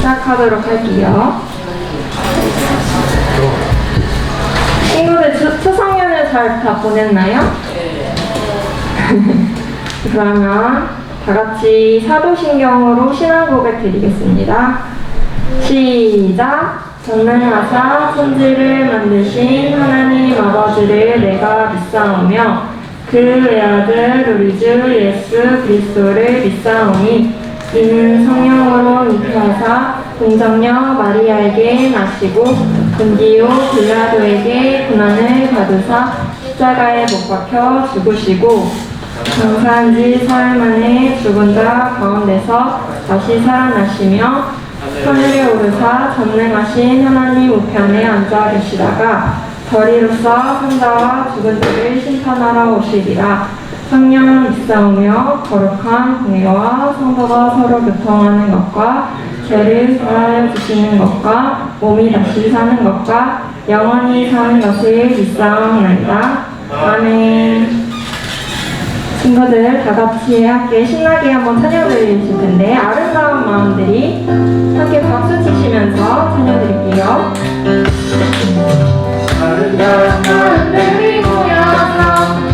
시작하도록 할게요. 친구들 추석연휴 잘 다 보냈나요? 그러면 다 같이 사도신경으로 신앙 고백 드리겠습니다. 시작! 전능하사 천지를 만드신 하나님 아버지를 내가 믿사오며 그 외아들 우리 주 예수 그리스도를 믿사오니 이는 성령으로 잉태하사 동정녀 마리아에게 나시고 본디오 빌라도에게 고난을 받으사 십자가에 못 박혀 죽으시고 장사한 지 사흘 만에 죽은 자 가운데서 다시 살아나시며 하늘에 오르사 전능하신 하나님 우편에 앉아 계시다가 저리로서 산자와 죽은 자를 심판하러 오시리라. 성령 믿사오며 거룩한 공예와 성도가 서로 교통하는 것과 죄를 사하여 주시는 것과 몸이 다시 사는 것과 영원히 사는 것을 믿사옵나이다. 아멘. 친구들 다 같이 함께 신나게 한번 찬양 드리실 텐데 아름다운 마음들이 함께 박수 치시면서 찬양 드릴게요. 아름다운 마음들이 모여서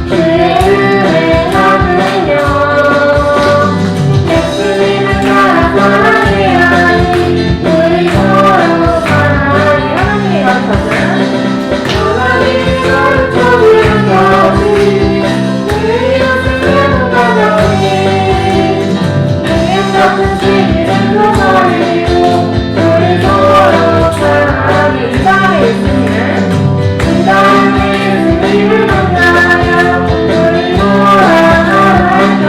주의 은혜 나누며 예수님을 나라 사랑해야 하니 우리 서로 사랑하니 하나님이 가르쳐준 하나님이 가르쳐준 것이 같은 시기를 버리고 우리 서로 사랑하니 이 다음에 예수님을 만나며 우리 사랑할까.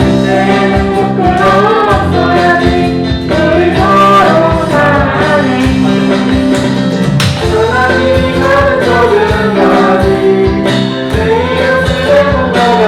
이제는 부끄러움 없어야지 우리 서로 사랑하네. 하나님이 가르쳐주는 거지 내 옆에 뭔가가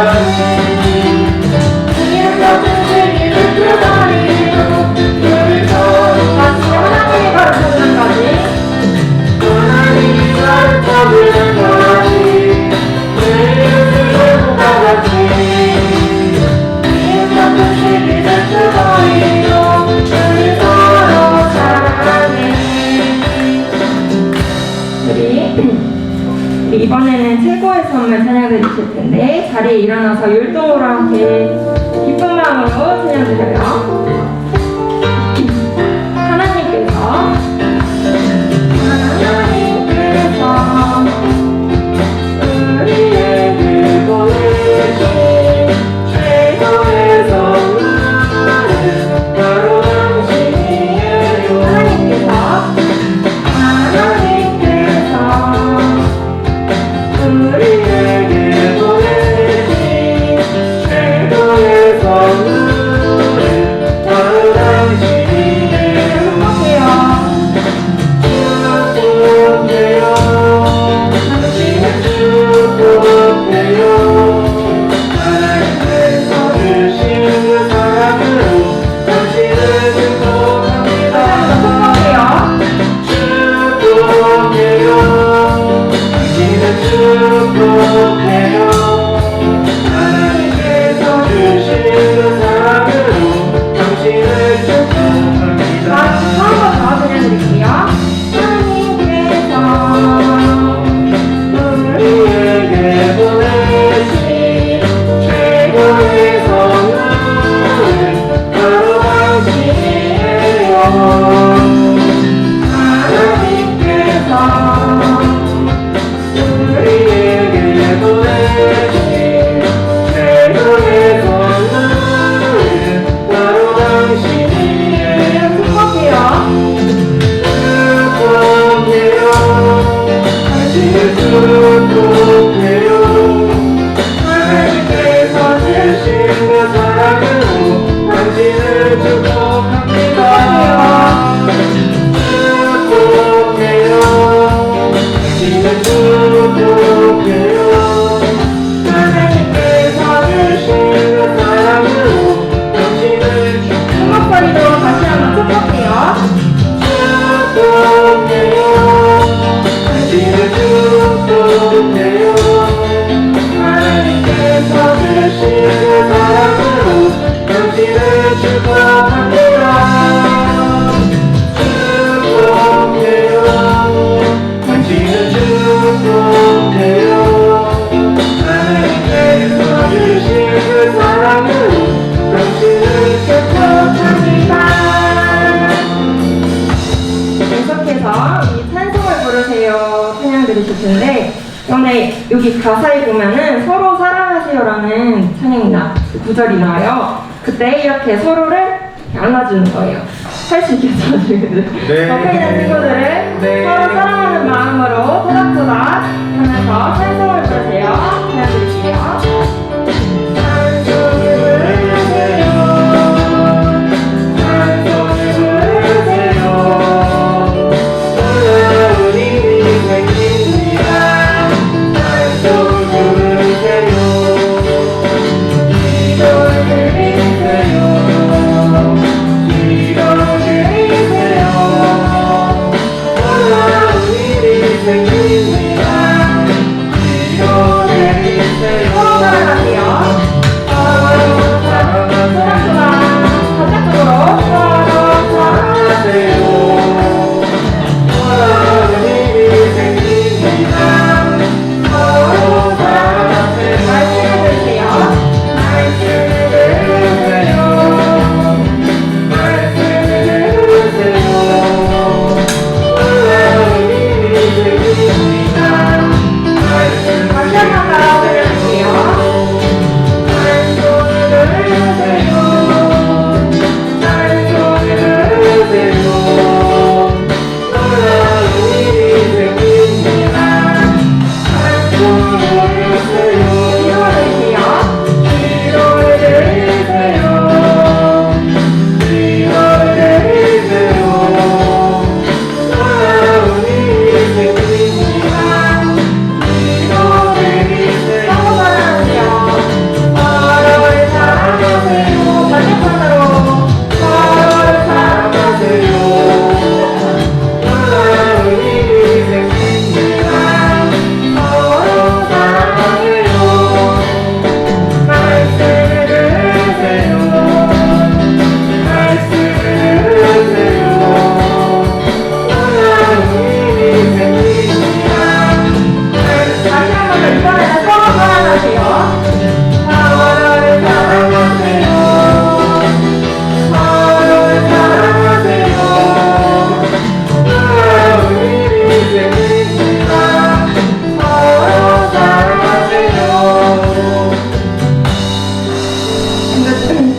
이번에는 최고의 선물 찬양 드리실 텐데 자리에 일어나서 율동으로 함께 기쁜 마음으로 찬양 드려요. 하나님께서 우리에게 보내신 최고의 선물은 바로 당신이에요. 하나님께서 우리에게 보내신 최고의 선물은 바로 당신이에요. 축복해요. 당신을 축복해요. 하나님께서 주신 그 사랑으로 당신을 축복합니다. 축복해요. 축복해요. 하나님께서 주신 그 사랑으로 당신을 축복합니다. 한번 더 들려드릴게요. 하나님께서 우리에게 보내신 최고의 선물은 바로 당신이에요. 하나님께서 우리에게 보내신 최고의 선물은 바로 당신이에요. 축복해요. 축복해요. 당신을 축복해요. 하나님께서 주신 그 사랑으로 당신을 축복합니다. 축복해요. 당신을 축복해요. 하나님께서 주신 그 사랑으로 당신을 축복합니다. 다시 한번 축복해요. 축복해요. 당신을 축복해요. 하나님께서 주신 그 사랑으로 당신을 축복합니다. 그런데 여기 가사에 보면은 서로 사랑하세요라는 구절이 나와요. 그때 이렇게 서로를 안아주는 거예요. 할 수 있겠죠, 지금? 네. 옆에 있는 친구들을 네. 서로 사랑하는 마음으로 토닥토닥 하면서 찬송을 부르세요. 부탁드릴게요.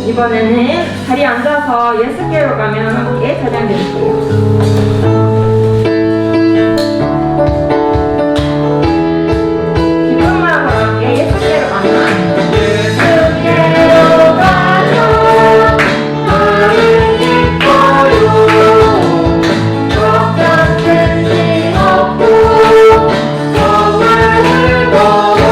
이번에는 자리에 앉아서 예수께로 가면 함께 찬양드릴게요. 기쁜 마음으로 함께 예수께로 가면 예수께로 가면 나는 기뻐요. 걱정 근심 없고 정말 즐거워요.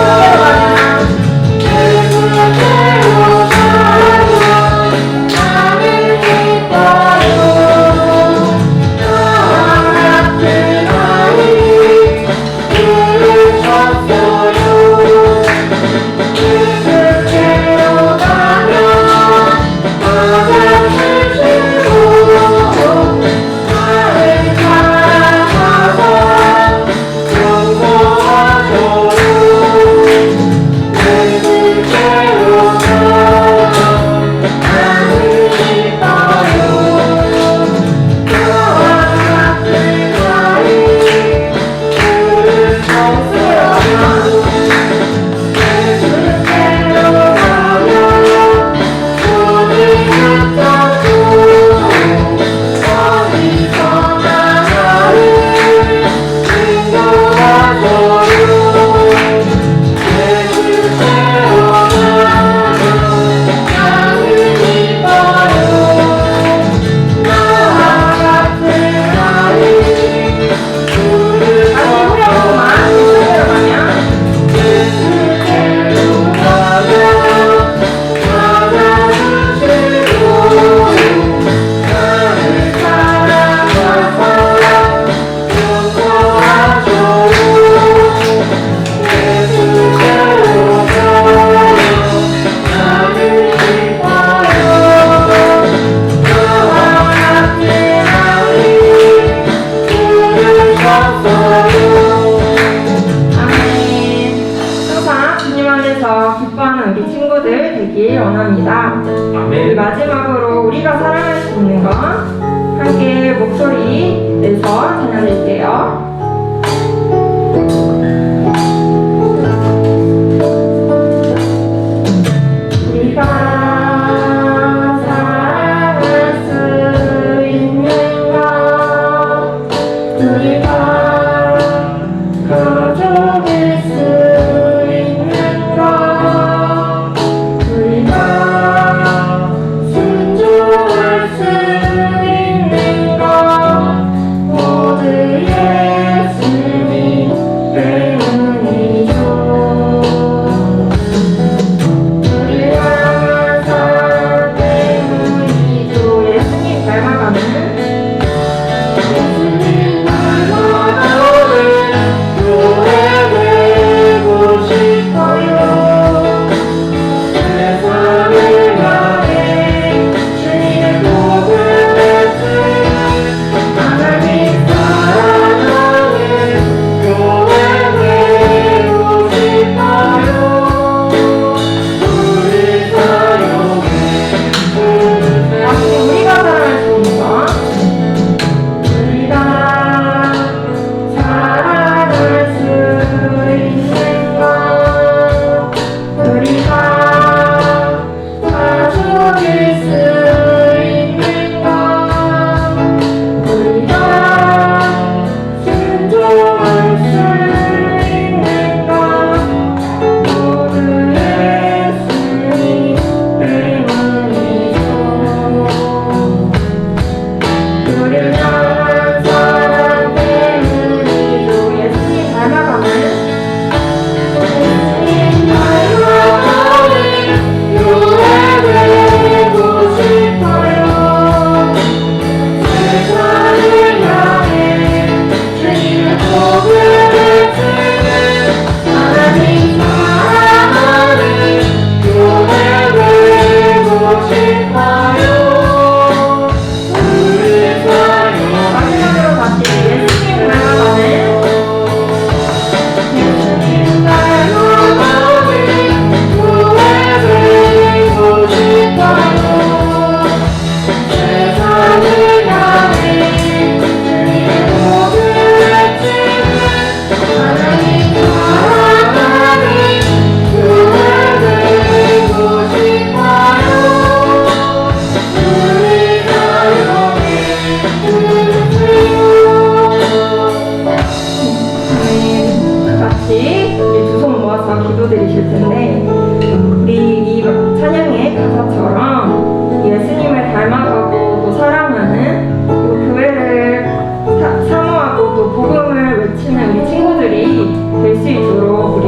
예수께로 기뻐하는 우리 친구들 되길 원합니다. 우리 마지막으로 우리가 사랑할 수 있는 것 함께 목소리 내서 찬양드릴게요. 닮아가는 예수님 닮아가는 교회 되고 싶어요. 세상을 향해 주님의 복을 외치는 하나님 사랑하는 교회 되고 싶어요. 우리 사용해 다시 우리가 사랑할 수 있는 것 우리가 사랑할 수 있는 것 우리가 가져줄 수 있는 것 우리가 순종할 수 있는 것 모두 예수님 때문이죠. 우리를 향한 사랑 때문이죠. 예수님 닮아가는 예수님 닮아가는 교회 되고 싶어요. 세상을 향해 주님의 복을 외치는 하나님 사랑하는 교회 되고 싶어요. 우리 마지막으로 다시 예수님 닮아가는 예수님 닮아가는 교회 되고 싶어요. 세상을 향해 주님의 복을 외치는 하나님 사랑하는 교회 되고 싶어요. 우리 사용해 주세요. 같이 두 손 모아서 기도드리실 텐데 우리 이 찬양의 가사처럼 예수님을 닮아가고 또 사랑하는 그리고 교회를 사모하고 또 복음을 외치는 우리 친구들이 될 수 있도록 우리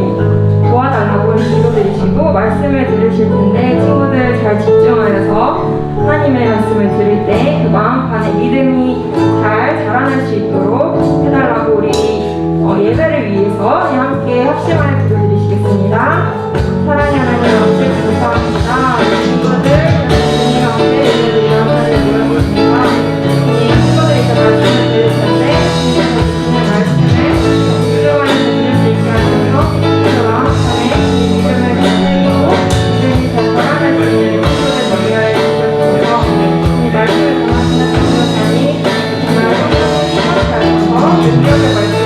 도와달라고 기도드리시고 말씀을 들으실 텐데 친구들 잘 집중하여서 하나님의 말씀을 들을 때 그 마음판에 믿음이 잘 자라날 수 있도록 해달라고 우리 예배를 위해서 함께 합심하여 기도드리시겠습니다. 사랑의 하나님 아버지 감사합니다. 친구들 주님 앞에 예배를 일어나는 모양입니다. 우리 친구들이 이제 말씀을 들을 텐데 주님께서 주시는 말씀을 순종하여서 들을 수 있게 하셔서 그 마음판에 이 믿음을 다스리고 믿음이 잘 자라날 수 있는 친구들 되게 하여 주셔서 이 말씀을 전하시는 전도사님 정말 성령님이 함께하셔서 능력의 말씀을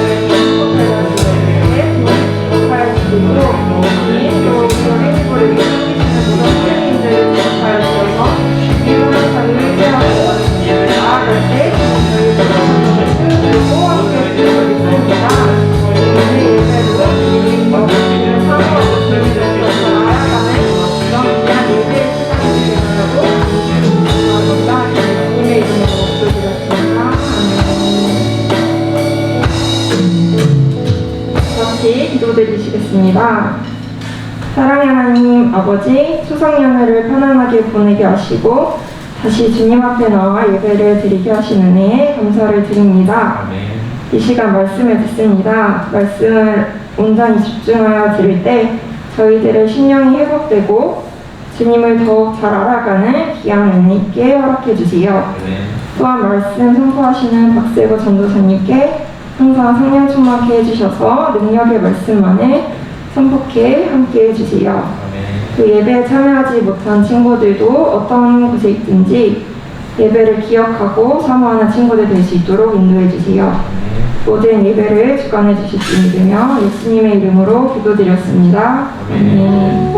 기도드리시겠습니다. 사랑의 하나님 아버지 추석 연휴를 편안하게 보내게 하시고 다시 주님 앞에 나와 예배를 드리게 하신 은혜에 감사를 드립니다. 이 시간 말씀을 듣습니다. 말씀을 온전히 집중하여 들을 때 저희들의 심령이 회복되고 주님을 더욱 잘 알아가는 귀한 은혜 있게 허락해 주세요. 또한 말씀 선포하시는 박세고 전도사님께 항상 성령 충만케 해주셔서 능력의 말씀만을 선포케 함께 해주세요. 그 예배에 참여하지 못한 친구들도 어떤 곳에 있든지 예배를 기억하고 사모하는 친구들 될 수 있도록 인도해 주세요. 모든 예배를 주관해 주실 줄 믿으며 예수님의 이름으로 기도드렸습니다. 아멘.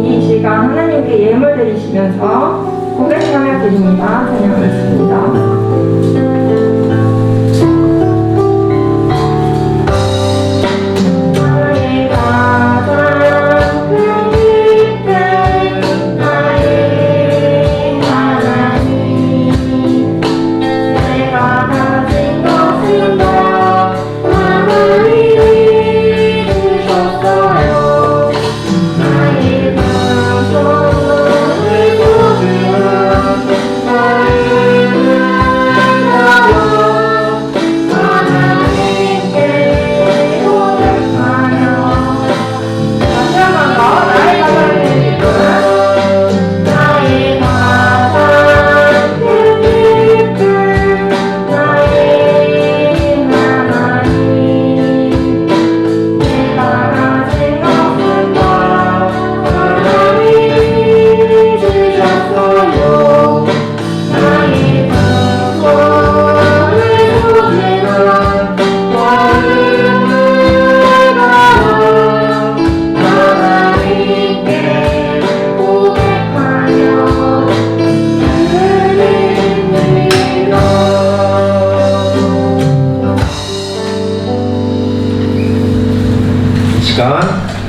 이 시간 하나님께 예물 드리시면서 고백하며 드립니다. 찬양하겠습니다. 나의 그 손을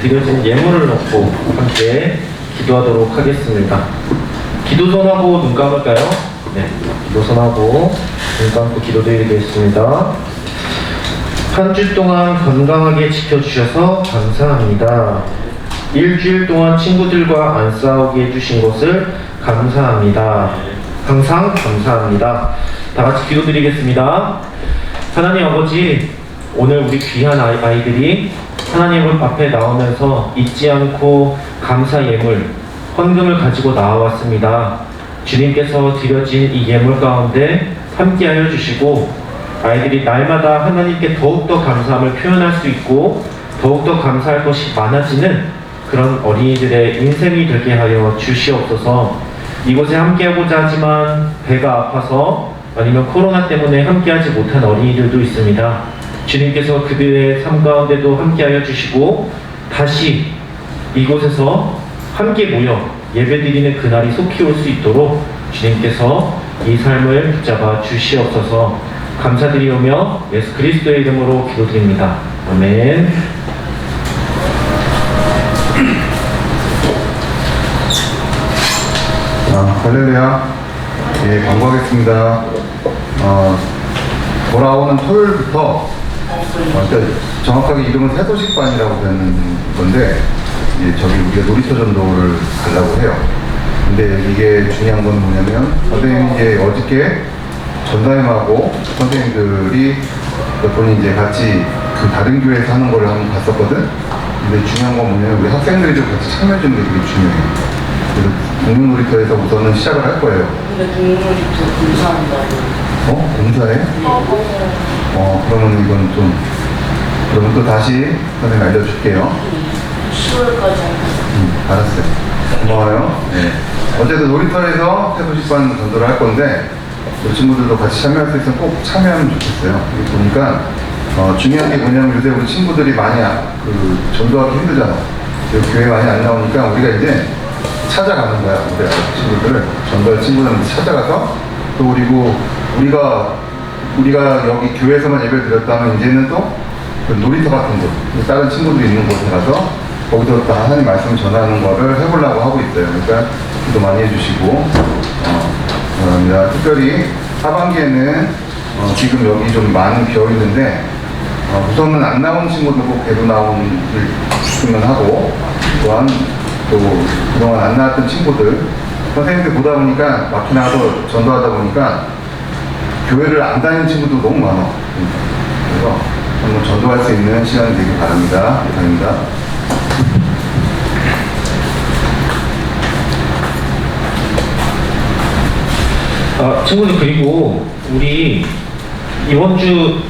드려진 예물을 놓고 함께 기도하도록 하겠습니다. 기도선하고 눈 감을까요? 네, 기도선하고 눈 감고 기도드리겠습니다. 한 주 동안 건강하게 지켜주셔서 감사합니다. 일주일 동안 친구들과 안 싸우게 해주신 것을 감사합니다. 항상 감사합니다. 다 같이 기도드리겠습니다. 하나님 아버지, 오늘 우리 귀한 아이들이 하나님 앞에 나오면서 잊지 않고 감사 예물, 헌금을 가지고 나와왔습니다. 주님께서 드려진 이 예물 가운데 함께하여 주시고 아이들이 날마다 하나님께 더욱더 감사함을 표현할 수 있고 더욱더 감사할 것이 많아지는 그런 어린이들의 인생이 되게 하여 주시옵소서. 이곳에 함께하고자 하지만 배가 아파서 아니면 코로나 때문에 함께하지 못한 어린이들도 있습니다. 주님께서 그들의 삶 가운데도 함께하여 주시고 다시 이곳에서 함께 모여 예배드리는 그날이 속히 올 수 있도록 주님께서 이 삶을 붙잡아 주시옵소서. 감사드리오며 예수 그리스도의 이름으로 기도드립니다. 아멘. 할렐루야. 예, 광고하겠습니다. 돌아오는 토요일부터, 그러니까 정확하게 이름은 새도식반이라고 되는 건데, 저기 우리가 놀이터 전도를 가려고 해요. 근데 이게 중요한 건 뭐냐면, 선생님이 이제 어저께 전사님하고 선생님들이 몇 분이 이제 같이 그 다른 교회에서 하는 거를 한번 봤었거든? 근데 중요한 건 뭐냐면, 우리 학생들이 좀 같이 참여해주는 게 되게 중요해요. 그래서 공룡놀이터에서 우선은 시작을 할 거예요. 근데 공룡놀이터 공사한다고. 공사해? 그러면 이건 좀, 그러면 또 다시 선생님 알려줄게요. 10월까지 알았어요. 고마워요. 네. 어쨌든 놀이터에서 새도식반 전도를 할 건데, 우리 친구들도 같이 참여할 수 있으면 꼭 참여하면 좋겠어요. 여기 보니까, 중요한 게 뭐냐면 요새 우리 친구들이 많이 전도하기 힘들잖아. 여기 교회 많이 안 나오니까 우리가 이제 찾아가는 거야. 우리 친구들을. 전도할 친구들한테 찾아가서 또 그리고 우리가 여기 교회에서만 예배를 드렸다면 이제는 또 그 놀이터 같은 곳, 다른 친구들이 있는 곳에 가서 거기서 다 하나님 말씀을 전하는 거를 해보려고 하고 있어요. 그러니까 기도 많이 해주시고, 감사합니다. 특별히 하반기에는 지금 여기 좀 많이 비어 있는데, 우선은 안 나온 친구들 꼭 계속 나오면 하고, 또한 또 그동안 안 나왔던 친구들, 선생님들 보다 보니까 막히 나와서 전도하다 보니까 교회를 안 다니는 친구도 너무 많아. 그래서 한번 전도할 수 있는 시간이 되길 바랍니다. 감사합니다. 친구들, 그리고 우리 이번 주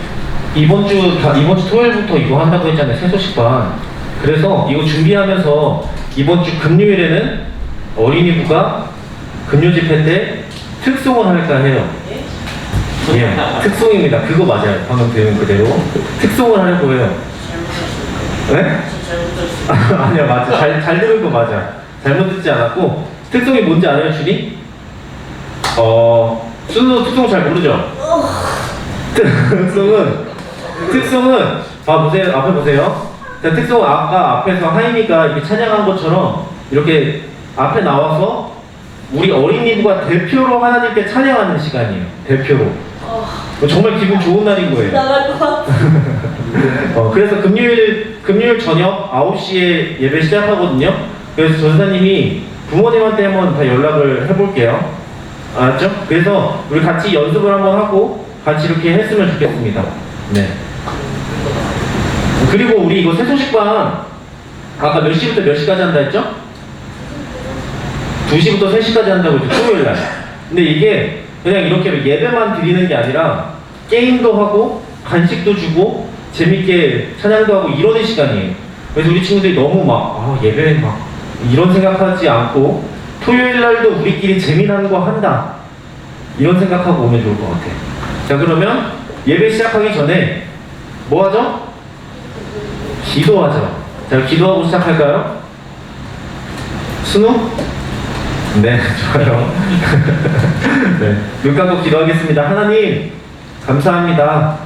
토요일부터 이거 한다고 했잖아요. 새소식반. 그래서 이거 준비하면서 이번 주 금요일에는 어린이부가 금요 집회 때 특송을 할까 해요. 예, 특송입니다. 그거 맞아요. 방금 들은 그대로 특송을 하려고 해요. 네? 아니야, 맞아. 잘 들은 거 맞아. 잘못 듣지 않았고, 특송이 뭔지 알아요, 주님? 순우 특송 잘 모르죠? 특송은 보세요. 앞에 보세요. 자, 특송은 아까 앞에서 하임이가 이렇게 찬양한 것처럼 이렇게 앞에 나와서 우리 어린이부가 대표로 하나님께 찬양하는 시간이에요. 대표로. 정말 기분 좋은 날인 거예요. 나갈 것 같아. 그래서 금요일 저녁 9시에 예배 시작하거든요. 그래서 전사님이 부모님한테 한번 다 연락을 해볼게요. 알았죠? 그래서 우리 같이 연습을 한번 하고 같이 이렇게 했으면 좋겠습니다. 네. 그리고 우리 이거 새소식반 아까 몇 시부터 몇 시까지 한다 했죠? 2시부터 3시까지 한다고 했죠, 토요일날. 근데 이게 그냥 이렇게 예배만 드리는 게 아니라 게임도 하고 간식도 주고 재밌게 찬양도 하고 이러는 시간이에요. 그래서 우리 친구들이 너무 예배 이런 생각하지 않고 토요일날도 우리끼리 재미나는 거 한다 이런 생각하고 오면 좋을 것 같아요. 자, 그러면 예배 시작하기 전에 뭐 하죠? 기도하죠. 자, 기도하고 시작할까요? 순우? 네, 좋아요. 네, 눈 감고 기도하겠습니다. 하나님, 감사합니다.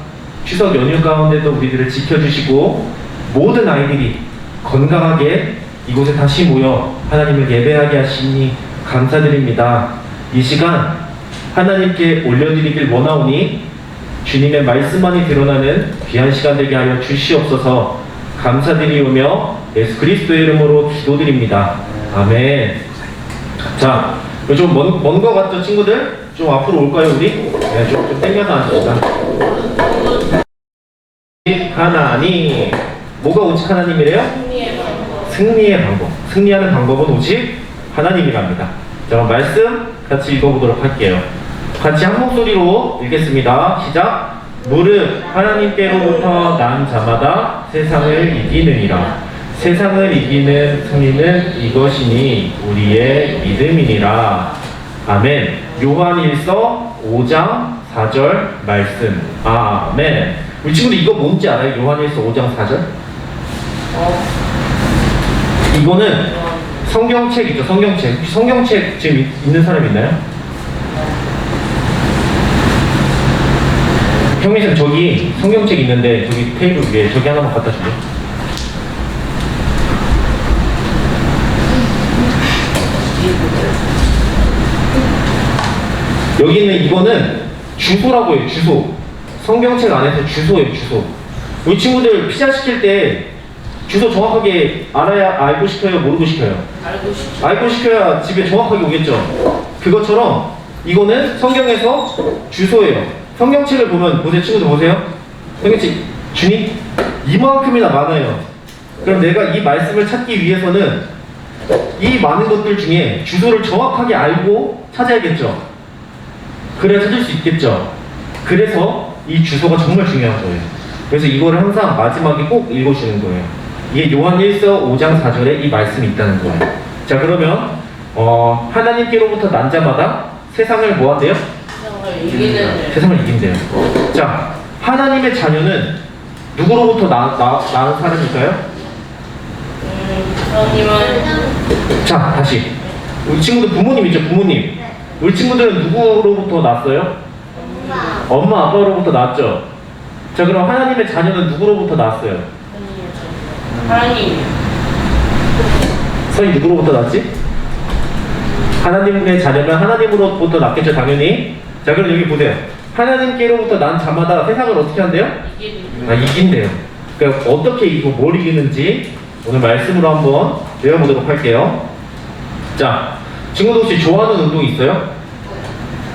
추석 연휴 가운데도 우리들을 지켜주시고 모든 아이들이 건강하게 이곳에 다시 모여 하나님을 예배하게 하시니 감사드립니다. 이 시간 하나님께 올려드리길 원하오니 주님의 말씀만이 드러나는 귀한 시간 되게 하여 주시옵소서. 감사드리오며 예수 그리스도의 이름으로 기도드립니다. 아멘. 자, 좀 먼 거 같죠, 친구들? 좀 앞으로 올까요, 우리? 네, 좀 땡겨서 앉읍시다. 하나님. 뭐가 오직 하나님이래요? 승리의 방법. 승리하는 방법은 오직 하나님이랍니다. 자, 그럼 말씀 같이 읽어보도록 할게요. 같이 한 목소리로 읽겠습니다. 시작. 무릇 하나님께로부터 난 자마다 세상을 이기느니라. 세상을 이기는 승리는 이것이니 우리의 믿음이니라. 아멘. 요한일서 5장 4절 말씀. 아멘. 우리 친구들 이거 뭔지 알아요? 요한일서 5장 4절? 이거는 성경책 있죠? 성경책. 혹시 성경책 지금 있는 사람 있나요? 형민쌤 저기 성경책 있는데 저기 테이블 위에 저기 하나만 갖다 줄래요? 여기 있는 이거는 주소라고 해요. 주소. 성경책 안에서 주소예요. 주소. 우리 친구들 피자 시킬 때 주소 정확하게 알고 싶어요? 모르고 싶어요? 알고 싶죠. 알고 싶어야 집에 정확하게 오겠죠. 그것처럼 이거는 성경에서 주소예요. 성경책을 보면 보세요. 친구들 보세요. 성경책 주님 이만큼이나 많아요. 그럼 내가 이 말씀을 찾기 위해서는 이 많은 것들 중에 주소를 정확하게 알고 찾아야겠죠. 그래야 찾을 수 있겠죠. 그래서 이 주소가 정말 중요한 거예요. 그래서 이거를 항상 마지막에 꼭 읽어주는 거예요. 이게 요한일서 5장 4절에 이 말씀이 있다는 거예요. 자, 그러면 하나님께로부터 난 자마다 세상을 뭐 한대요? 세상을 이긴대요. 자, 하나님의 자녀는 누구로부터 낳은 사람일까요? 하나님은 자, 다시 우리 친구들 부모님 있죠? 부모님. 우리 친구들은 누구로부터 낳았어요? 엄마 아빠로부터 낳았죠? 자, 그럼 하나님의 자녀는 누구로부터 낳았어요? 하나님. 서희 누구로부터 낳았지? 하나님의 자녀면 하나님으로부터 낳겠죠, 당연히. 자, 그럼 여기 보세요. 하나님께로부터 난 자마다 세상을 어떻게 한대요? 이긴대요. 그러니까 어떻게 이기고 뭘 이기는지 오늘 말씀으로 한번 배워보도록 할게요. 자, 친구들 혹시 좋아하는 운동 있어요?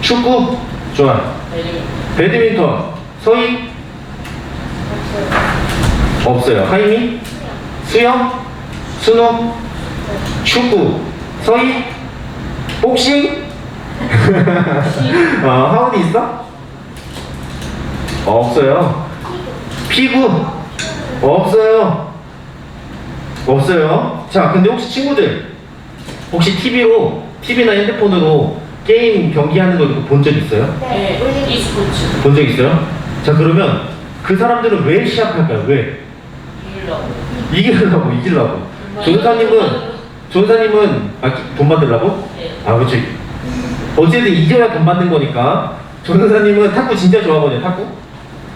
축구? 좋아. 배드민턴? 서희? 없어요. 하임이? 수영? 수능? 축구? 서희? 복싱? 하은이 있어? 없어요. 피구? 없어요. 없어요. 자, 근데 혹시 친구들 혹시 TV나 핸드폰으로 게임 경기하는 거 본 적 있어요? 네. e스포츠. 본 적 있어요? 자, 그러면 그 사람들은 왜 시합할까요? 왜? 이기려고. 이기려고. 조은사님은 돈 받으려고? 네. 아, 그렇죠. 어쨌든 이겨야 돈 받는 거니까. 조은사님은 탁구 진짜 좋아하거든요.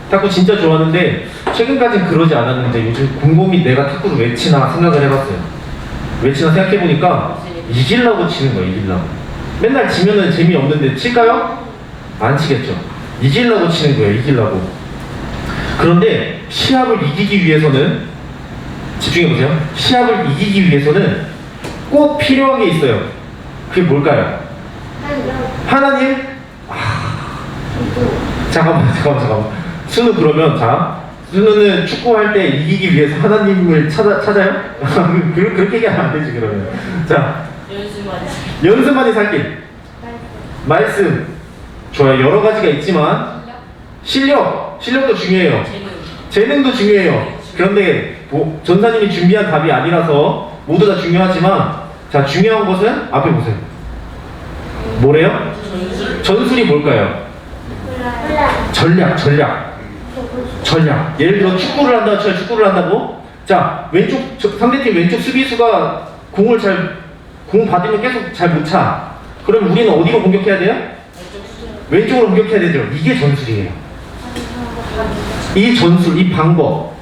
탁구 진짜 좋아하는데 최근까지는 그러지 않았는데 요즘 곰곰이 내가 탁구를 왜 치나 생각을 해봤어요. 왜 치나 생각해보니까 이기려고 치는 거예요. 이기려고. 맨날 지면은 재미없는데 칠까요? 안 치겠죠. 이기려고 치는 거예요. 이기려고. 그런데 시합을 이기기 위해서는 집중해보세요. 시합을 이기기 위해서는 꼭 필요한 게 있어요. 그게 뭘까요? 하나님? 잠깐만. 순우 그러면 순우는 축구할 때 이기기 위해서 하나님을 찾아요? 그렇게 얘기하면 안 되지 그러면. 자, 연습만이 살길. 말씀. 좋아요. 여러 가지가 있지만 실력도 중요해요. 재능도 중요해요. 그런데 전사님이 준비한 답이 아니라서 모두 다 중요하지만 자, 중요한 것은 앞에 보세요. 뭐래요? 전술이 뭘까요? 전략. 예를 들어 축구를 한다 쳐요. 축구를 한다고? 자, 상대팀 왼쪽 수비수가 공 받으면 계속 잘 못 차. 그럼 우리는 어디로 공격해야 돼요? 왼쪽으로 공격해야 되죠. 이게 전술이에요. 이 전술, 이 방법.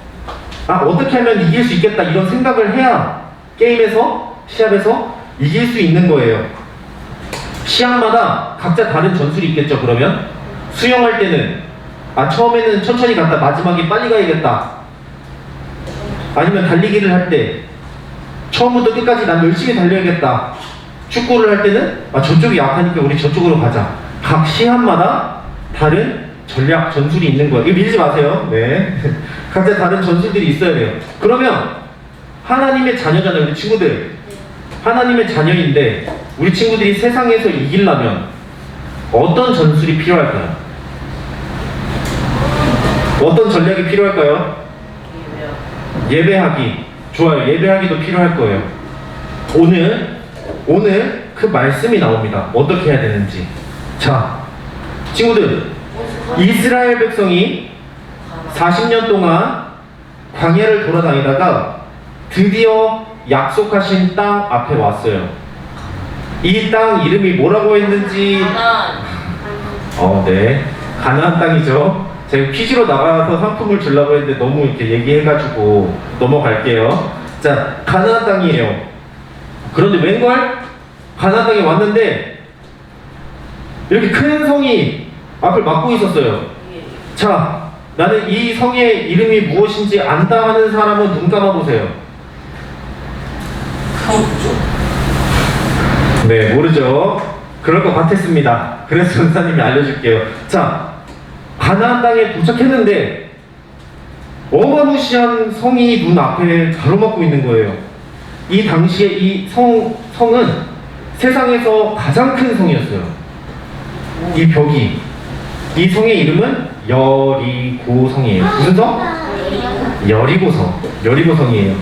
아, 어떻게 하면 이길 수 있겠다 이런 생각을 해야 게임에서, 시합에서 이길 수 있는 거예요. 시합마다 각자 다른 전술이 있겠죠. 그러면 수영할 때는 처음에는 천천히 갔다 마지막에 빨리 가야겠다. 아니면 달리기를 할 때 처음부터 끝까지 난 열심히 달려야겠다. 축구를 할 때는 저쪽이 약하니까 우리 저쪽으로 가자. 각 시합마다 다른 전략, 전술이 있는 거예요. 이거 밀지 마세요. 네. 각자 다른 전술들이 있어야 돼요. 그러면 하나님의 자녀잖아요. 우리 친구들. 하나님의 자녀인데 우리 친구들이 세상에서 이기려면 어떤 전술이 필요할까요? 어떤 전략이 필요할까요? 예배하기. 좋아요. 예배하기도 필요할 거예요. 오늘 그 말씀이 나옵니다. 어떻게 해야 되는지. 자, 친구들, 이스라엘 백성이 40년 동안 광야를 돌아다니다가 드디어 약속하신 땅 앞에 왔어요. 이 땅 이름이 뭐라고 했는지 네, 가나안 땅이죠. 제가 퀴즈로 나가서 상품을 주려고 했는데 너무 이렇게 얘기해가지고 넘어갈게요. 자, 가나안 땅이에요. 그런데 웬걸? 가나안 땅에 왔는데 이렇게 큰 성이 앞을 막고 있었어요. 자, 나는 이 성의 이름이 무엇인지 안다 하는 사람은 눈 감아보세요. 네, 모르죠. 그럴 것 같았습니다. 그래서 전사님이 알려줄게요. 자, 가나안 땅에 도착했는데 어마무시한 성이 눈 앞에 가로막고 있는 거예요. 이 당시에 이 성은 세상에서 가장 큰 성이었어요. 이 벽이. 이 성의 이름은 여리고성이에요. 무슨 성? 여리고성. 여리고성이에요.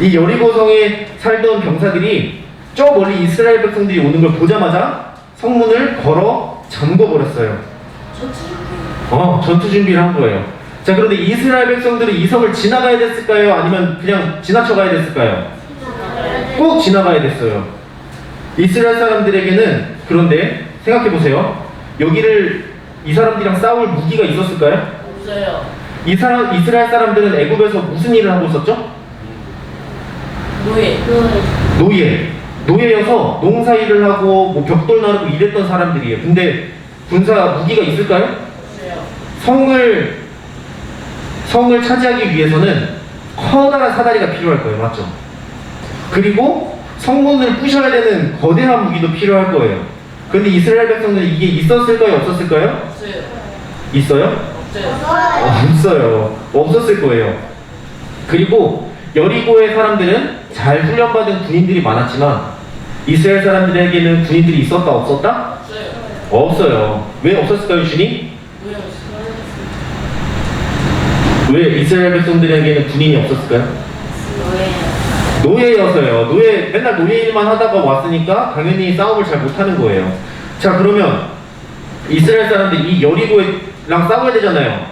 이 여리고성에 살던 병사들이 저 멀리 이스라엘 백성들이 오는 걸 보자마자 성문을 걸어 잠궈버렸어요. 전투 준비를 한 거예요. 자, 그런데 이스라엘 백성들은 이 성을 지나가야 됐을까요? 아니면 그냥 지나쳐가야 됐을까요? 꼭 지나가야 됐어요. 이스라엘 사람들에게는. 그런데 생각해보세요. 여기를 이 사람들이랑 싸울 무기가 있었을까요? 없어요. 이스라엘 사람들은 애굽에서 무슨 일을 하고 있었죠? 노예여서 농사일을 하고 뭐 벽돌 나르고 이랬던 사람들이에요. 근데 군사 무기가 있을까요? 없어요. 성을 차지하기 위해서는 커다란 사다리가 필요할 거예요. 맞죠? 그리고 성문을 부셔야 되는 거대한 무기도 필요할 거예요. 근데 이스라엘 백성들은 이게 있었을까요? 없었을까요? 없어요. 있어요? 없어요. 없어요. 없었을 거예요. 그리고 여리고의 사람들은 잘 훈련받은 군인들이 많았지만 이스라엘 사람들에게는 군인들이 있었다 없었다? 없어요. 없어요. 왜 없었을까요, 주님? 왜 이스라엘 백성들에게는 군인이 없었을까요? 노예여서요. 맨날 노예 일만 하다가 왔으니까 당연히 싸움을 잘 못하는 거예요. 자, 그러면 이스라엘 사람들이 이 여리고랑 싸워야 되잖아요.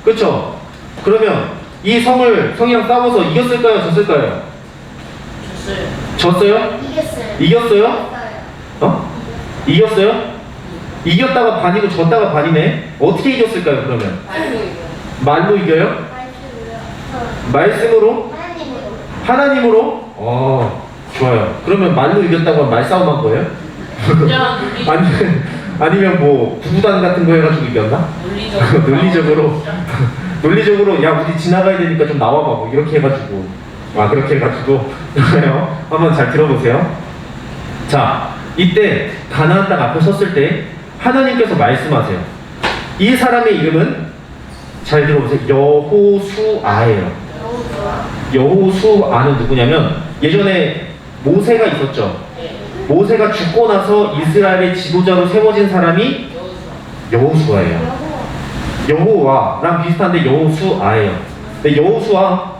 그쵸? 그러면 이 성이랑 싸워서 이겼을까요? 졌을까요? 졌어요? 이겼어요? 이겼어요? 이겼다가 반이고 졌다가 반이네? 어떻게 이겼을까요, 그러면? 말로 이겨요? 말씀으로? 하나님으로? 좋아요. 그러면 말로 이겼다고 하면 말싸움 한 거예요? 아니면 뭐 구구단 같은 거 해가지고 이겼나? 논리적으로 야, 우리 지나가야 되니까 좀 나와봐, 뭐 이렇게 해가지고. 그렇게 해가지고. 한번 잘 들어보세요. 자, 이때 가나안 땅 앞에 섰을 때 하나님께서 말씀하세요. 이 사람의 이름은 잘 들어보세요. 여호수아예요. 여호수아는 누구냐면 예전에 모세가 있었죠. 모세가 죽고 나서 이스라엘의 지도자로 세워진 사람이 여호수아예요. 여호와랑 비슷한데 여호수아예요. 근데 여호수아,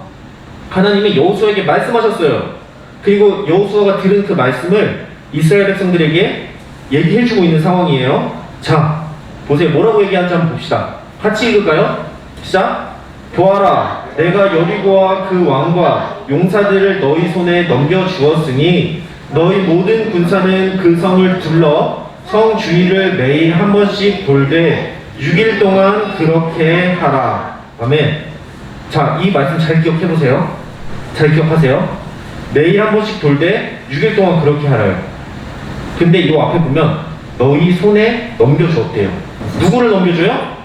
하나님이 여호수아에게 말씀하셨어요. 그리고 여호수아가 들은 그 말씀을 이스라엘 백성들에게 얘기해주고 있는 상황이에요. 자, 보세요. 뭐라고 얘기하는지 한번 봅시다. 같이 읽을까요? 시작. 보아라, 내가 여리고와 그 왕과 용사들을 너희 손에 넘겨주었으니 너희 모든 군사는 그 성을 둘러 성 주위를 매일 한 번씩 돌되 6일 동안 그렇게 하라. 아멘. 자, 이 말씀 잘 기억해 보세요. 잘 기억하세요. 매일 한 번씩 돌 때 6일 동안 그렇게 하래요. 근데 이 앞에 보면 너희 손에 넘겨주었대요. 누구를 넘겨줘요?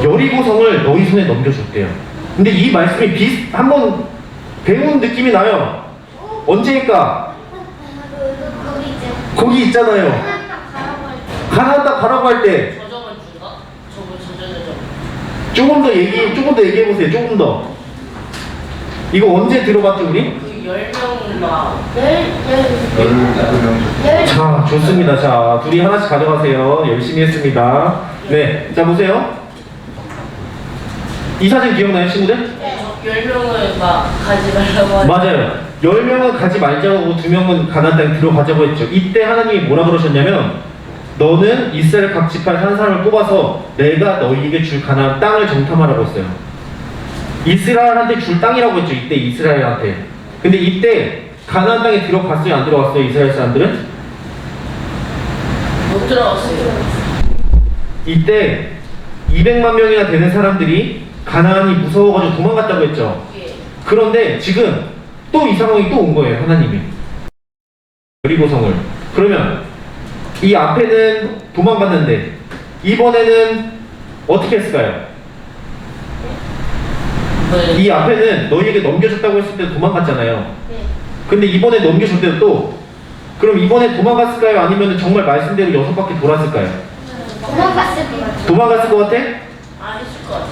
여리고성을 너희 손에 넘겨줬대요. 근데 이 말씀이 한번 배운 느낌이 나요. 언제일까? 거기 있잖아요. 가나안 땅 가라고 할 때 저정은 준가? 저거 조금 더 얘기해 보세요. 조금 더. 이거 언제 들어봤죠 우리? 그 10명 막 자, 좋습니다. 자, 둘이 하나씩 가져가세요. 열심히 했습니다. 네, 자 보세요. 이 사진 기억나요, 친구들? 10명을 막 가지 말라고 하지. 맞아요. 10명은 가지 말자고 2명은 가나안 땅에 들어가자고 했죠. 이때 하나님이 뭐라 그러셨냐면 너는 이스라엘 각 지파의 한 사람을 뽑아서 내가 너희에게 줄 가나안 땅을 정탐하라고 했어요. 이스라엘한테 줄 땅이라고 했죠. 이때 이스라엘한테. 근데 이때 가나안 땅에 들어갔어요? 안 들어갔어요? 이스라엘 사람들은? 못 들어갔어요. 이때 200만 명이나 되는 사람들이 가나안이 무서워가지고 도망갔다고 했죠. 예. 그런데 지금 또 이 상황이 또 온 거예요. 하나님이 여리고성을. 그러면 이 앞에는 도망갔는데 이번에는 어떻게 했을까요? 이 앞에는 너희에게 넘겨줬다고 했을 때 도망갔잖아요. 근데 이번에 넘겨줄 때도 또 그럼 이번에 도망갔을까요? 아니면 정말 말씀대로 6바퀴 돌았을까요? 도망갔을 것 같아? 안 했을 것 같아.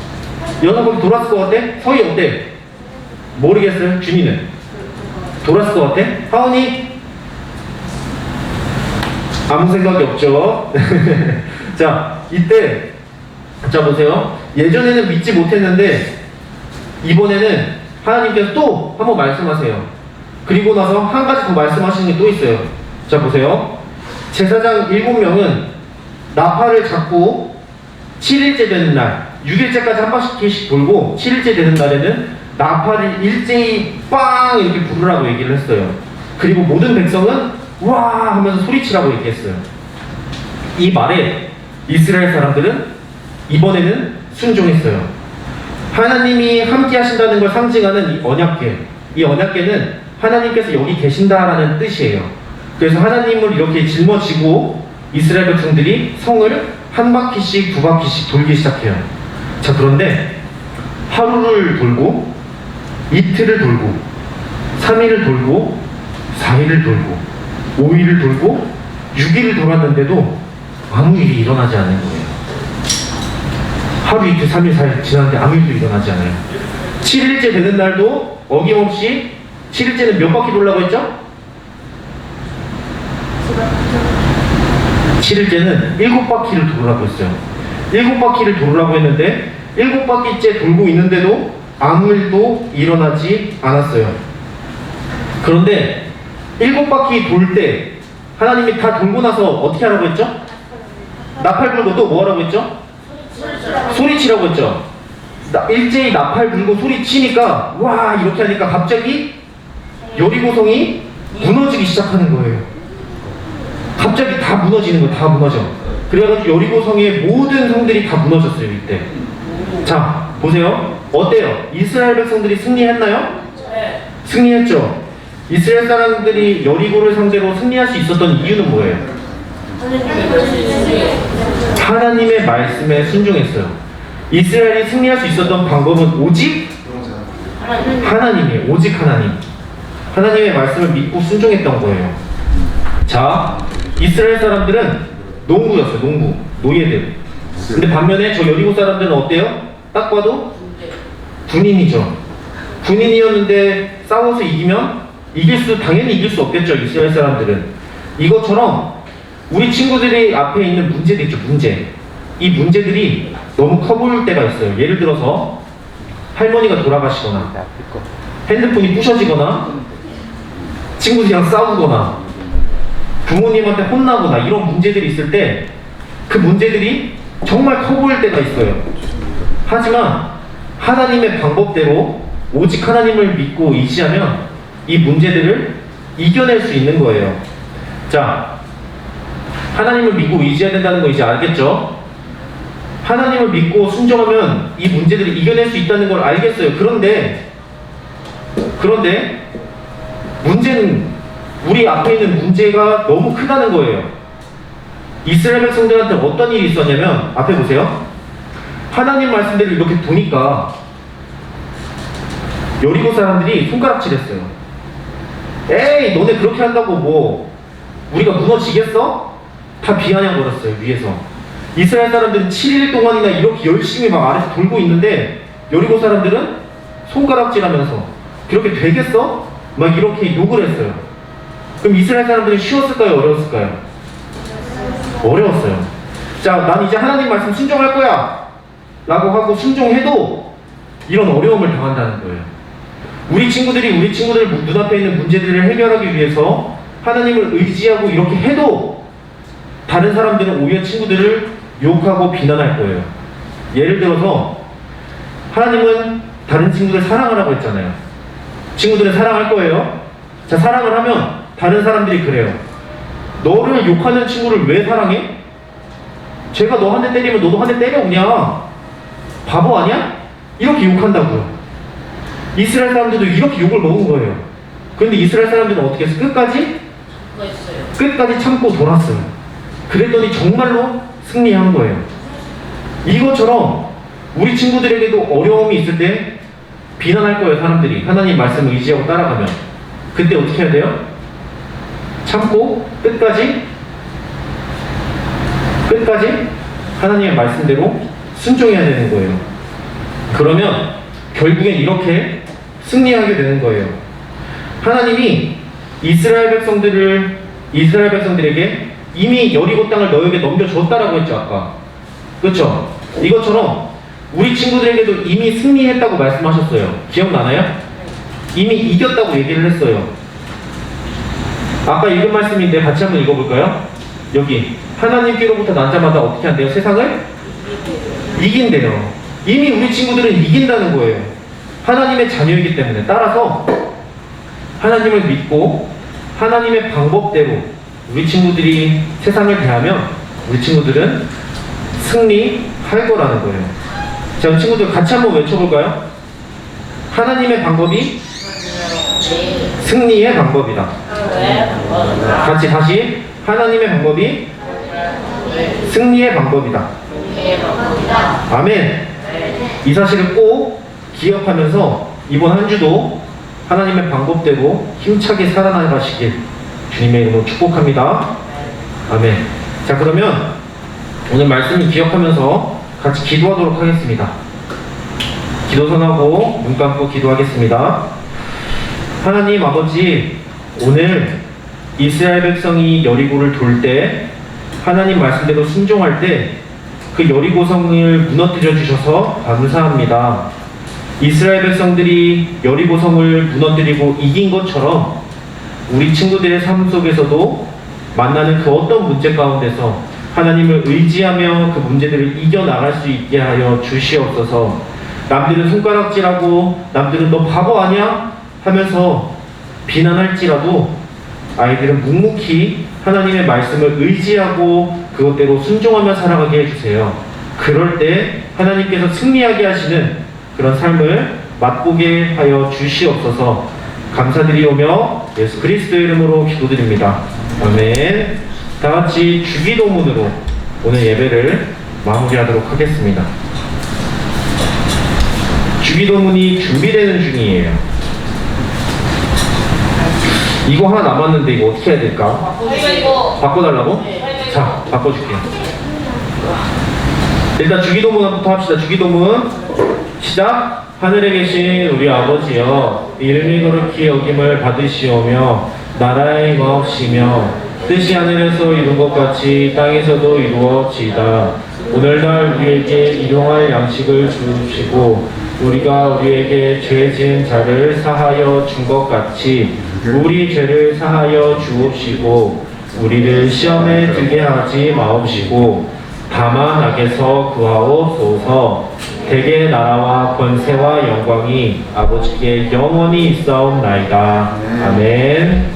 6바퀴 돌았을 것 같아? 서희 어때? 모르겠어요. 준이는? 돌았을 것 같아? 하은이? 아무 생각이 없죠. 자, 이때 자 보세요. 예전에는 믿지 못했는데 이번에는 하나님께서 또 한번 말씀하세요. 그리고 나서 한 가지 더 말씀하시는 게 또 있어요. 자 보세요. 제사장 7명은 나팔을 잡고 7일째 되는 날 6일째까지 한 바퀴씩 돌고 7일째 되는 날에는 나팔을 일제히 빵 이렇게 부르라고 얘기를 했어요. 그리고 모든 백성은 와 하면서 소리치라고 얘기했어요. 이 말에 이스라엘 사람들은 이번에는 순종했어요. 하나님이 함께 하신다는 걸 상징하는 이 언약궤. 이 언약궤는 하나님께서 여기 계신다라는 뜻이에요. 그래서 하나님을 이렇게 짊어지고 이스라엘 백성들이 성을 한 바퀴씩 2바퀴씩 돌기 시작해요. 자, 그런데 하루를 돌고 이틀을 돌고 3일을 돌고 4일을 돌고 5일을 돌고 6일을 돌았는데도 아무 일이 일어나지 않는 거예요. 하루 이틀 3일 4일 지났는데 아무 일도 일어나지 않아요. 7일째 되는 날도 어김없이 7일째는 몇 바퀴 돌라고 했죠? 7일째는 7바퀴를 돌으라고 했어요. 7바퀴를 돌으라고 했는데 7바퀴째 돌고 있는데도 아무 일도 일어나지 않았어요. 그런데 7바퀴 돌 때 하나님이 다 돌고 나서 어떻게 하라고 했죠? 나팔 불고 또 뭐 하라고 했죠? 소리치라고 했죠. 일제히 나팔 불고 소리치니까 와 이렇게 하니까 갑자기 여리고성이 무너지기 시작하는 거예요. 갑자기 다 무너지는 거예요. 다 무너져. 그래가지고 여리고성의 모든 성들이 다 무너졌어요. 이때. 자 보세요. 어때요? 이스라엘 백성들이 승리했나요? 네. 승리했죠. 이스라엘 사람들이 여리고를 상대로 승리할 수 있었던 이유는 뭐예요? 하나님의 말씀에 순종했어요. 이스라엘이 승리할 수 있었던 방법은 오직 하나님이에요. 오직 하나님. 하나님의 말씀을 믿고 순종했던 거예요. 자, 이스라엘 사람들은 농부였어요. 농부, 노예들. 근데 반면에 저 여리고 사람들은 어때요? 딱 봐도 군인이죠. 군인이었는데 싸워서 이기면 당연히 이길 수 없겠죠. 이스라엘 사람들은. 이것처럼 우리 친구들이 앞에 있는 문제들 있죠. 문제. 이 문제들이 너무 커 보일 때가 있어요. 예를 들어서 할머니가 돌아가시거나 핸드폰이 부셔지거나 친구들이랑 싸우거나 부모님한테 혼나거나 이런 문제들이 있을 때 그 문제들이 정말 커 보일 때가 있어요. 하지만 하나님의 방법대로 오직 하나님을 믿고 의지하면 이 문제들을 이겨낼 수 있는 거예요. 자, 하나님을 믿고 의지해야 된다는 거 이제 알겠죠? 하나님을 믿고 순종하면 이 문제들을 이겨낼 수 있다는 걸 알겠어요. 그런데 문제는 우리 앞에 있는 문제가 너무 크다는 거예요. 이스라엘 백성들한테 어떤 일이 있었냐면 앞에 보세요. 하나님 말씀대로 이렇게 보니까 여리고 사람들이 손가락질했어요. 에이 너네 그렇게 한다고 뭐 우리가 무너지겠어? 다 비아냥거렸어요. 위에서. 이스라엘 사람들은 7일 동안이나 이렇게 열심히 막 아래서 돌고 있는데 여리고 사람들은 손가락질하면서 그렇게 되겠어? 막 이렇게 욕을 했어요. 그럼 이스라엘 사람들이 쉬웠을까요? 어려웠을까요? 어려웠어요. 자, 난 이제 하나님 말씀 순종할 거야 라고 하고 순종해도 이런 어려움을 당한다는 거예요. 우리 친구들 눈앞에 있는 문제들을 해결하기 위해서 하나님을 의지하고 이렇게 해도 다른 사람들은 오히려 친구들을 욕하고 비난할 거예요. 예를 들어서 하나님은 다른 친구들 사랑하라고 했잖아요. 친구들은 사랑할 거예요. 자, 사랑을 하면 다른 사람들이 그래요. 너를 욕하는 친구를 왜 사랑해? 제가 너 한 대 때리면 너도 한 대 때려 그냥. 바보 아니야? 이렇게 욕한다고요. 이스라엘 사람들도 이렇게 욕을 먹은 거예요. 그런데 이스라엘 사람들은 어떻게 해서 끝까지 참고 돌았어요. 그랬더니 정말로 승리한 거예요. 이것처럼 우리 친구들에게도 어려움이 있을 때 비난할 거예요. 사람들이 하나님 말씀을 의지하고 따라가면 그때 어떻게 해야 돼요? 참고 끝까지 하나님의 말씀대로 순종해야 되는 거예요. 그러면 결국엔 이렇게 승리하게 되는 거예요. 하나님이 이스라엘 백성들에게 이미 여리고 땅을 너에게 넘겨줬다라고 했죠. 아까 그렇죠? 이것처럼 우리 친구들에게도 이미 승리했다고 말씀하셨어요. 기억나나요? 이미 이겼다고 얘기를 했어요. 아까 읽은 말씀인데 같이 한번 읽어볼까요? 여기 하나님께로부터 난 자마다 어떻게 한대요? 세상을 이긴대요. 이미 우리 친구들은 이긴다는 거예요. 하나님의 자녀이기 때문에. 따라서 하나님을 믿고 하나님의 방법대로 우리 친구들이 세상을 대하면 우리 친구들은 승리할 거라는 거예요. 자, 우리 친구들 같이 한번 외쳐볼까요? 하나님의 방법이 승리의 방법이다. 다시 하나님의 방법이 승리의 방법이다. 아멘. 이 사실을 꼭 기억하면서 이번 한 주도 하나님의 방법대로 힘차게 살아나가시길 주님의 이름으로 축복합니다. 아멘. 자, 그러면 오늘 말씀을 기억하면서 같이 기도하도록 하겠습니다. 기도 선하고 눈 감고 기도하겠습니다. 하나님 아버지, 오늘 이스라엘 백성이 여리고를 돌 때 하나님 말씀대로 순종할 때 그 여리고성을 무너뜨려 주셔서 감사합니다. 이스라엘 백성들이 여리고성을 무너뜨리고 이긴 것처럼 우리 친구들의 삶 속에서도 만나는 그 어떤 문제 가운데서 하나님을 의지하며 그 문제들을 이겨나갈 수 있게 하여 주시옵소서. 남들은 손가락질하고 남들은 너 바보 아니야? 하면서 비난할지라도 아이들은 묵묵히 하나님의 말씀을 의지하고 그것대로 순종하며 살아가게 해주세요. 그럴 때 하나님께서 승리하게 하시는 그런 삶을 맛보게 하여 주시옵소서. 감사드리오며 예수 그리스도의 이름으로 기도드립니다. 아멘. 다같이 주기도문으로 오늘 예배를 마무리하도록 하겠습니다. 주기도문이 준비되는 중이에요. 이거 하나 남았는데 이거 어떻게 해야 될까? 바꿔달라고? 자, 바꿔줄게요. 일단 주기도문부터 합시다. 주기도문 시작! 하늘에 계신 우리 아버지여, 이름이 거룩히 여김을 받으시오며 나라의 임하옵시며 뜻이 하늘에서 이룬 것 같이 땅에서도 이루어지이다. 오늘날 우리에게 일용할 양식을 주시고 우리가 우리에게 죄 지은 자를 사하여 준 것 같이 우리 죄를 사하여 주옵시고 우리를 시험에 들게 하지 마옵시고 다만 악에서 구하옵소서. 대개 나라와 권세와 영광이 아버지께 영원히 있사옵나이다. 아멘.